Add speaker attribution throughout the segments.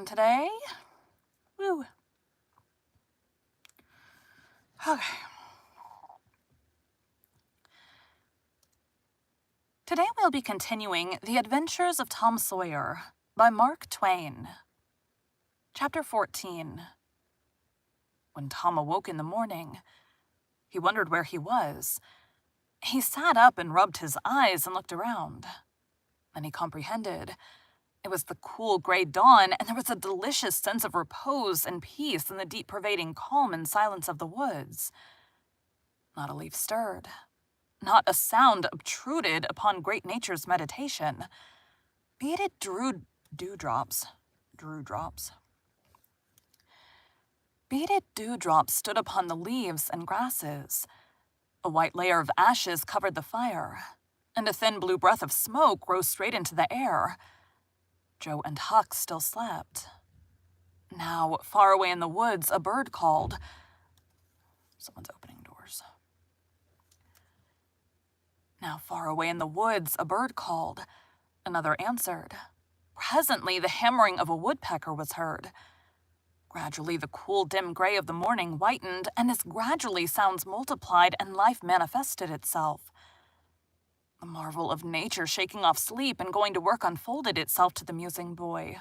Speaker 1: lesson today. Woo. Okay. Today we'll be continuing The Adventures of Tom Sawyer by Mark Twain. Chapter 14. When Tom awoke in the morning, he wondered where he was. He sat up and rubbed his eyes and looked around. Then he comprehended. It was the cool gray dawn, and there was a delicious sense of repose and peace in the deep pervading calm and silence of the woods. Not a leaf stirred. Not a sound obtruded upon great nature's meditation. Beaded dewdrops. Beaded dewdrops stood upon the leaves and grasses. A white layer of ashes covered the fire, and a thin blue breath of smoke rose straight into the air. Joe and Huck still slept. Now, far away in the woods, a bird called. Someone's opening doors. Now, far away in the woods, a bird called. Another answered. Presently, the hammering of a woodpecker was heard. Gradually, the cool, dim gray of the morning whitened, and as gradually sounds multiplied and life manifested itself. The marvel of nature shaking off sleep and going to work unfolded itself to the musing boy.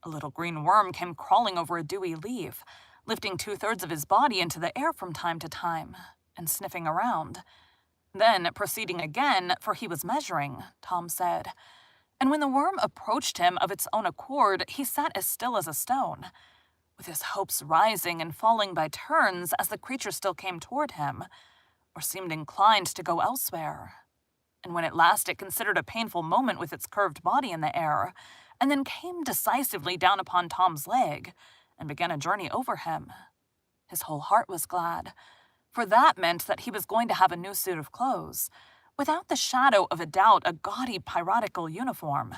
Speaker 1: A little green worm came crawling over a dewy leaf, lifting 2/3 of his body into the air from time to time, and sniffing around. Then, proceeding again, for he was measuring, Tom said, and when the worm approached him of its own accord, he sat as still as a stone, with his hopes rising and falling by turns as the creature still came toward him, or seemed inclined to go elsewhere. And when at last it considered a painful moment with its curved body in the air, and then came decisively down upon Tom's leg, and began a journey over him, his whole heart was glad, for that meant that he was going to have a new suit of clothes, without the shadow of a doubt a gaudy piratical uniform.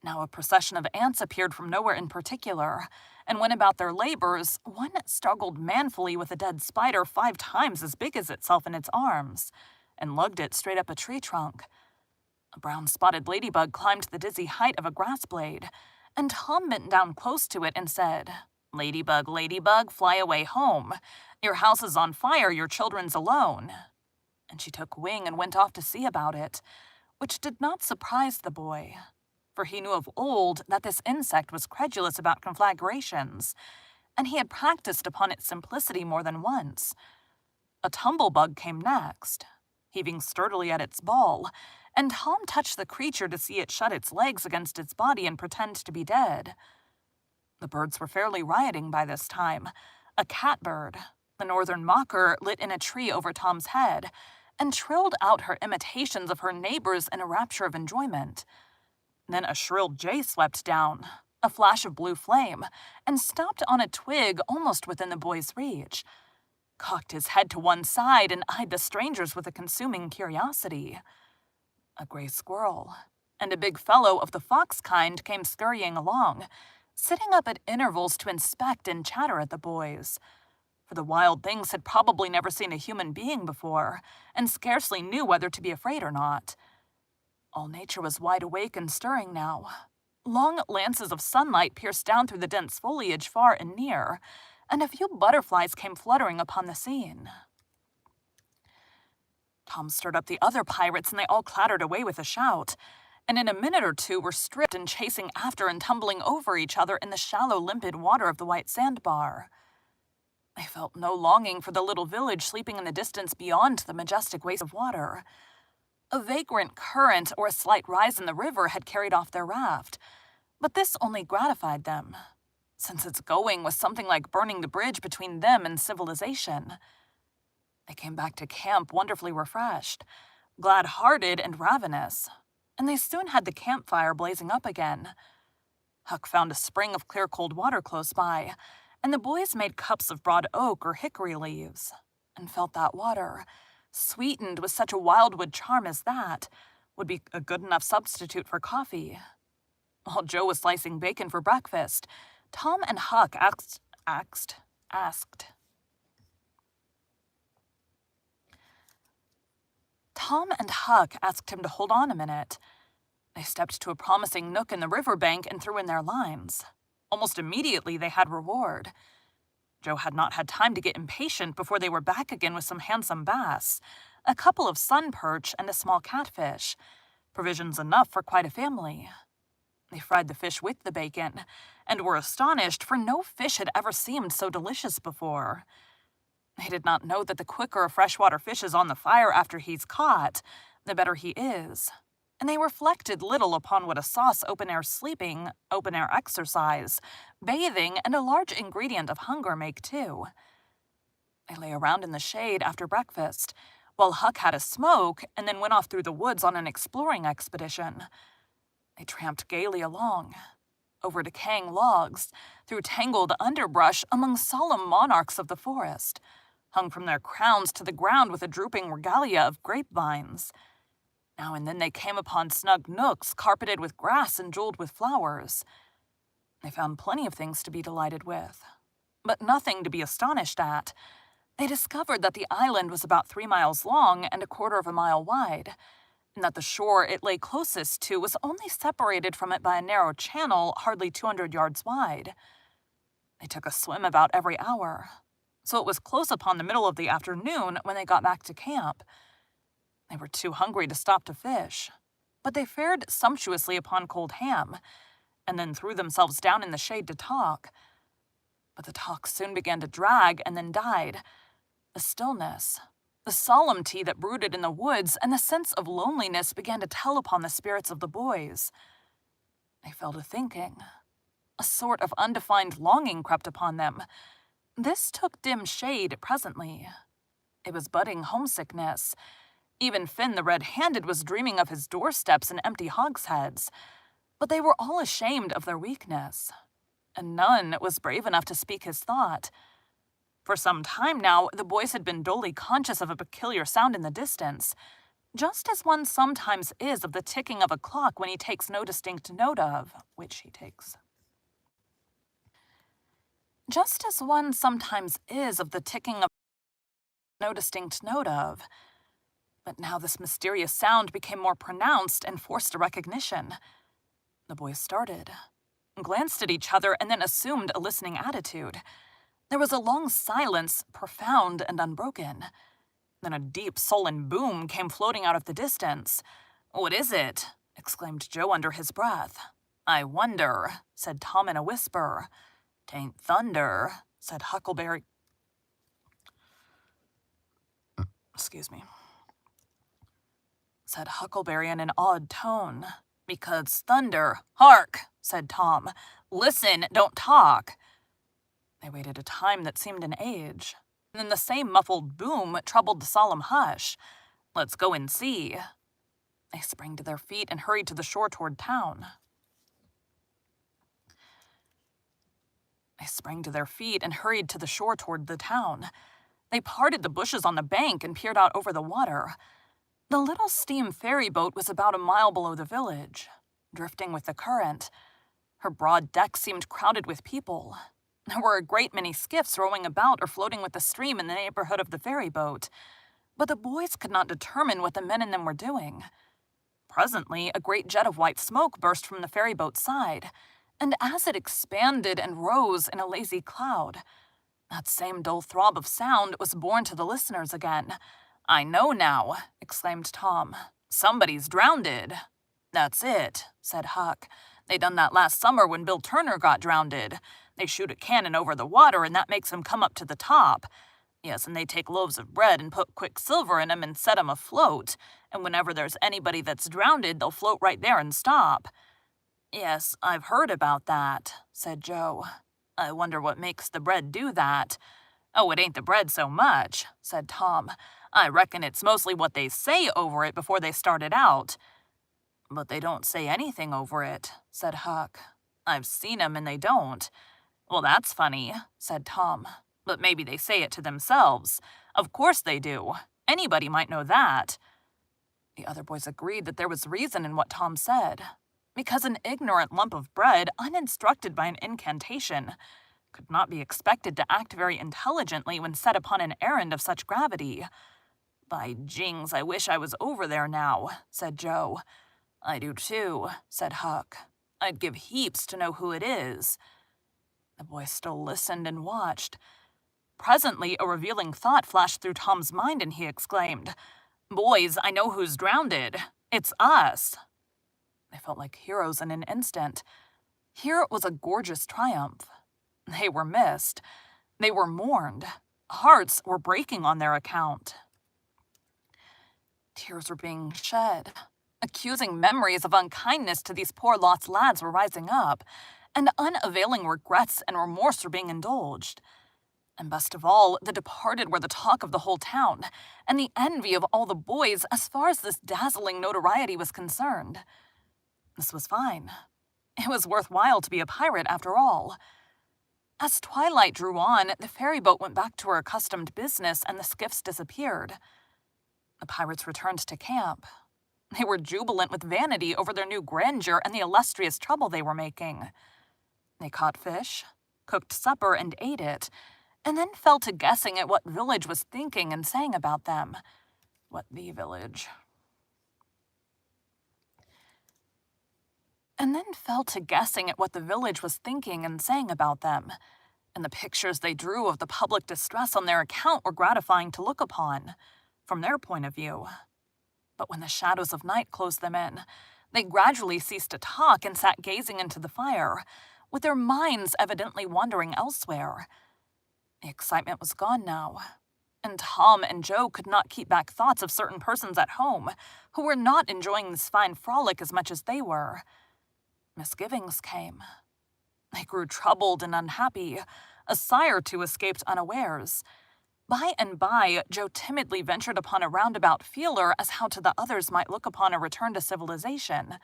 Speaker 1: Now a procession of ants appeared from nowhere in particular, and went about their labors. One struggled manfully with a dead spider 5 times as big as itself in its arms, and lugged it straight up a tree trunk. A brown-spotted ladybug climbed the dizzy height of a grass blade, and Tom bent down close to it and said, "Ladybug, ladybug, fly away home. Your house is on fire, your children's alone." And she took wing and went off to see about it, which did not surprise the boy, for he knew of old that this insect was credulous about conflagrations, and he had practiced upon its simplicity more than once. A tumblebug came next, heaving sturdily at its ball, and Tom touched the creature to see it shut its legs against its body and pretend to be dead. The birds were fairly rioting by this time. A catbird, the northern mocker, lit in a tree over Tom's head, and trilled out her imitations of her neighbors in a rapture of enjoyment. Then a shrill jay swept down, a flash of blue flame, and stopped on a twig almost within the boy's reach, cocked his head to one side and eyed the strangers with a consuming curiosity. A gray squirrel and a big fellow of the fox kind came scurrying along, sitting up at intervals to inspect and chatter at the boys, for the wild things had probably never seen a human being before, and scarcely knew whether to be afraid or not. All nature was wide awake and stirring now. Long lances of sunlight pierced down through the dense foliage far and near, and a few butterflies came fluttering upon the scene. Tom stirred up the other pirates, and they all clattered away with a shout, and in a minute or two were stripped and chasing after and tumbling over each other in the shallow, limpid water of the white sandbar. They felt no longing for the little village sleeping in the distance beyond the majestic waste of water. A vagrant current or a slight rise in the river had carried off their raft, but this only gratified them, since its going was something like burning the bridge between them and civilization. They came back to camp wonderfully refreshed, glad-hearted and ravenous, and they soon had the campfire blazing up again. Huck found a spring of clear cold water close by, and the boys made cups of broad oak or hickory leaves, and felt that water, sweetened with such a wildwood charm as that, would be a good enough substitute for coffee. While Joe was slicing bacon for breakfast, Tom and Huck asked. Tom and Huck asked him to hold on a minute. They stepped to a promising nook in the riverbank and threw in their lines. Almost immediately they had reward. Joe had not had time to get impatient before they were back again with some handsome bass, a couple of sun perch, and a small catfish, provisions enough for quite a family. They fried the fish with the bacon, and were astonished, for no fish had ever seemed so delicious before. They did not know that the quicker a freshwater fish is on the fire after he's caught, the better he is. And they reflected little upon what a sauce open-air sleeping, open-air exercise, bathing, and a large ingredient of hunger make too. They lay around in the shade after breakfast, while Huck had a smoke and then went off through the woods on an exploring expedition. They tramped gaily along, over decaying logs, through tangled underbrush among solemn monarchs of the forest, hung from their crowns to the ground with a drooping regalia of grapevines. Now and then they came upon snug nooks carpeted with grass and jeweled with flowers. They found plenty of things to be delighted with, but nothing to be astonished at. They discovered that the island was about 3 miles long and 1/4 of a mile wide, and that the shore it lay closest to was only separated from it by a narrow channel hardly 200 yards wide. They took a swim about every hour, so it was close upon the middle of the afternoon when they got back to camp. They were too hungry to stop to fish, but they fared sumptuously upon cold ham, and then threw themselves down in the shade to talk. But the talk soon began to drag and then died. The stillness, the solemnity that brooded in the woods, and the sense of loneliness began to tell upon the spirits of the boys. They fell to thinking. A sort of undefined longing crept upon them. This took dim shade presently. It was budding homesickness. Even Finn the red-handed was dreaming of his doorsteps and empty hogsheads. But they were all ashamed of their weakness, and none was brave enough to speak his thought. For some time now, the boys had been dully conscious of a peculiar sound in the distance, just as one sometimes is of the ticking of a clock when he takes no distinct note of, which he takes. Just as one sometimes is of the ticking of no distinct note of. But now this mysterious sound became more pronounced and forced a recognition. The boys started, glanced at each other, and then assumed a listening attitude. There was a long silence, profound and unbroken. Then a deep, sullen boom came floating out of the distance. "What is it?" exclaimed Joe under his breath. "I wonder," said Tom in a whisper. "'Tain't thunder," said Huckleberry. Said Huckleberry in an awed tone. "Because thunder—" "Hark!" said Tom. "Listen, don't talk." They waited a time that seemed an age. And then the same muffled boom troubled the solemn hush. "Let's go and see." They sprang to their feet and hurried to the shore toward town. They parted the bushes on the bank and peered out over the water. The little steam ferry boat was about a mile below the village, drifting with the current. Her broad deck seemed crowded with people. There were a great many skiffs rowing about or floating with the stream in the neighborhood of the ferry boat, but the boys could not determine what the men in them were doing. Presently, a great jet of white smoke burst from the ferry boat's side, and as it expanded and rose in a lazy cloud, that same dull throb of sound was borne to the listeners again. "I know now," exclaimed Tom. "Somebody's drownded." "That's it," said Huck. "They done that last summer when Bill Turner got drownded. They shoot a cannon over the water, and that makes him come up to the top. Yes, and they take loaves of bread and put quicksilver in 'em and set 'em afloat, and whenever there's anybody that's drownded, they'll float right there and stop." "Yes, I've heard about that," said Joe. "I wonder what makes the bread do that." "Oh, it ain't the bread so much," said Tom. "I reckon it's mostly what they say over it before they started out." "But they don't say anything over it," said Huck. "I've seen 'em and they don't." "Well, that's funny," said Tom. "But maybe they say it to themselves. Of course they do. Anybody might know that." The other boys agreed that there was reason in what Tom said, because an ignorant lump of bread, uninstructed by an incantation, could not be expected to act very intelligently when set upon an errand of such gravity. "By jings, I wish I was over there now," said Joe. "I do too," said Huck. "I'd give heaps to know who it is." The boy still listened and watched. Presently, a revealing thought flashed through Tom's mind, and he exclaimed, "Boys, I know who's drowned. It's us." They felt like heroes in an instant. Here was a gorgeous triumph. They were missed. They were mourned. Hearts were breaking on their account. Tears were being shed. Accusing memories of unkindness to these poor lost lads were rising up, and unavailing regrets and remorse were being indulged. And best of all, the departed were the talk of the whole town, and the envy of all the boys as far as this dazzling notoriety was concerned. This was fine. It was worthwhile to be a pirate after all. As twilight drew on, the ferry boat went back to her accustomed business and the skiffs disappeared. The pirates returned to camp. They were jubilant with vanity over their new grandeur and the illustrious trouble they were making. They caught fish, cooked supper and ate it, and then fell to guessing at what village was thinking and saying about them. What the village? And then fell to guessing at what the village was thinking and saying about them, and the pictures they drew of the public distress on their account were gratifying to look upon, from their point of view. But when the shadows of night closed them in, they gradually ceased to talk and sat gazing into the fire, with their minds evidently wandering elsewhere. The excitement was gone now, and Tom and Joe could not keep back thoughts of certain persons at home who were not enjoying this fine frolic as much as they were. Misgivings came. They grew troubled and unhappy. A sigh or two escaped unawares. By and by, Joe timidly ventured upon a roundabout feeler as how to the others might look upon a return to civilization.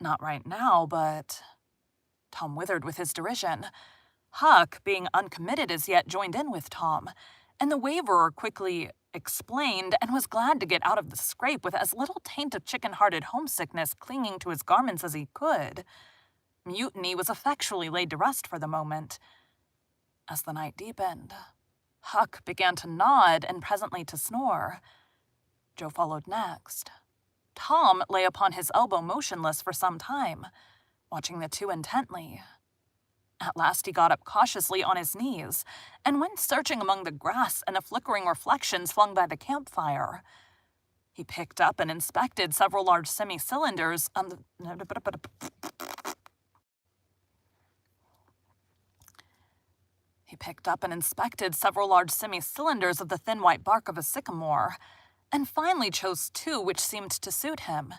Speaker 1: Not right now, but... Tom withered with his derision. Huck, being uncommitted as yet, joined in with Tom, and the waverer quickly explained and was glad to get out of the scrape with as little taint of chicken-hearted homesickness clinging to his garments as he could. Mutiny was effectually laid to rest for the moment. As the night deepened, Huck began to nod and presently to snore. Joe followed next. Tom lay upon his elbow motionless for some time, watching the two intently. At last he got up cautiously on his knees and went searching among the grass and the flickering reflections flung by the campfire. He picked up and inspected several large semi-cylinders of the thin white bark of a sycamore, and finally chose two which seemed to suit him.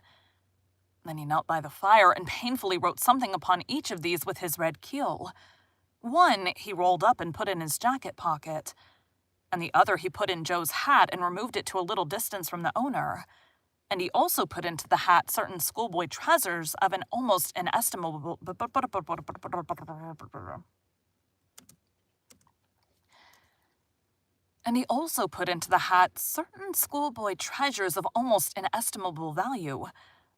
Speaker 1: Then he knelt by the fire and painfully wrote something upon each of these with his red keel. One he rolled up and put in his jacket pocket, and the other he put in Joe's hat and removed it to a little distance from the owner. And he also put into the hat certain schoolboy treasures of an almost inestimable... value.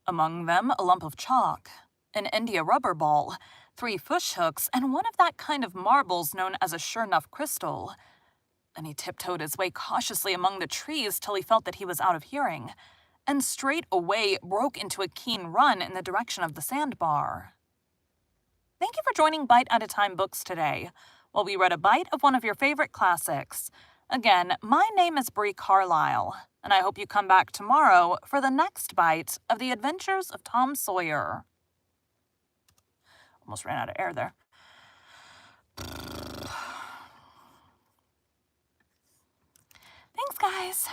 Speaker 1: Among them, a lump of chalk, an India rubber ball, 3 fish hooks, and one of that kind of marbles known as a sure-enough crystal. Then he tiptoed his way cautiously among the trees till he felt that he was out of hearing, and straightway broke into a keen run in the direction of the sandbar. Thank you for joining Bite at a Time Books today, while we read a bite of one of your favorite classics. Again, my name is Bree Carlile, and I hope you come back tomorrow for the next bite of the Adventures of Tom Sawyer. Almost ran out of air there. Thanks, guys.